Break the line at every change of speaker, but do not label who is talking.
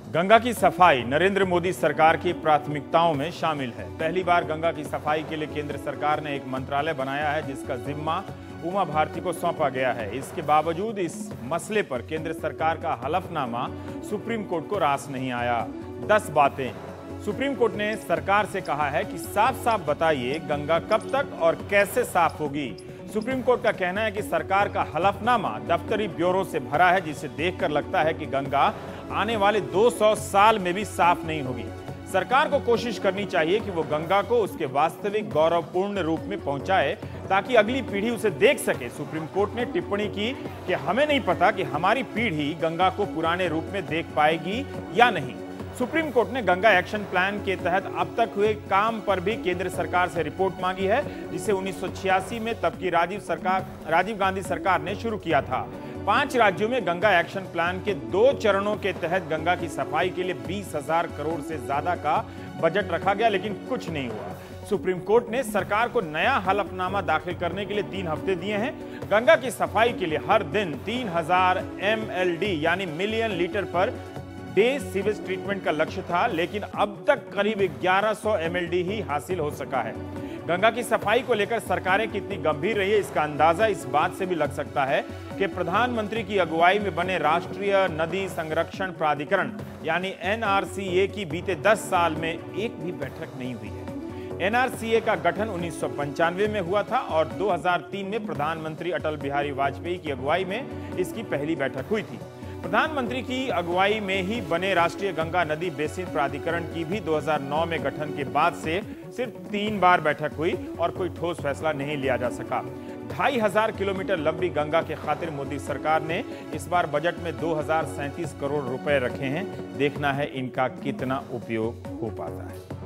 गंगा की सफाई नरेंद्र मोदी सरकार की प्राथमिकताओं में शामिल है। पहली बार गंगा की सफाई के लिए केंद्र सरकार ने एक मंत्रालय बनाया है, जिसका जिम्मा उमा भारती को सौंपा गया है। इसके बावजूद इस मसले पर केंद्र सरकार का हलफनामा सुप्रीम कोर्ट को रास नहीं आया। 10 बातें। सुप्रीम कोर्ट ने सरकार से कहा है कि साफ साफ बताइए गंगा कब तक और कैसे साफ होगी। सुप्रीम कोर्ट का कहना है कि सरकार का हलफनामा दफ्तरी ब्यूरो से भरा है, जिसे देखकर लगता है कि गंगा आने वाले 200 साल में भी साफ नहीं होगी। सरकार को कोशिश करनी चाहिए कि वो गंगा को उसके वास्तविक गौरवपूर्ण रूप में पहुंचाए, ताकि अगली पीढ़ी उसे देख सके। सुप्रीम कोर्ट ने टिप्पणी की कि हमें नहीं पता कि हमारी पीढ़ी गंगा को पुराने रूप में देख पाएगी या नहीं। सुप्रीम कोर्ट ने गंगा एक्शन प्लान के तहत अब तक हुए काम पर भी केंद्र सरकार से रिपोर्ट मांगी है, जिसे 1986 में तब की राजीव गांधी सरकार ने शुरू किया था। 5 राज्यों में गंगा एक्शन प्लान के 2 चरणों के तहत गंगा की सफाई के लिए 20,000 करोड़ से ज्यादा का बजट रखा गया, लेकिन कुछ नहीं हुआ। सुप्रीम कोर्ट ने सरकार को नया हलफनामा दाखिल करने के लिए 3 हफ्ते दिए हैं। गंगा की सफाई के लिए हर दिन 3000 MLD यानी million litre per day sewage treatment का लक्ष्य था, लेकिन अब तक करीब 1100 MLD ही हासिल हो सका है। गंगा की सफाई को लेकर सरकारें कितनी गंभीर रही है, इसका अंदाजा इस बात से भी लग सकता है कि प्रधानमंत्री की अगुवाई में बने राष्ट्रीय नदी संरक्षण प्राधिकरण यानी NRCA की बीते 10 साल में एक भी बैठक नहीं हुई है। NRCA का गठन 1995 में हुआ था और 2003 में प्रधानमंत्री अटल बिहारी वाजपेयी की अगुवाई में इसकी पहली बैठक हुई थी। प्रधानमंत्री की अगुवाई में ही बने राष्ट्रीय गंगा नदी बेसिन प्राधिकरण की भी 2009 में गठन के बाद से सिर्फ 3 बार बैठक हुई और कोई ठोस फैसला नहीं लिया जा सका। 2500 किलोमीटर लंबी गंगा के खातिर मोदी सरकार ने इस बार बजट में 2037 करोड़ रुपए रखे हैं। देखना है इनका कितना उपयोग हो पाता है।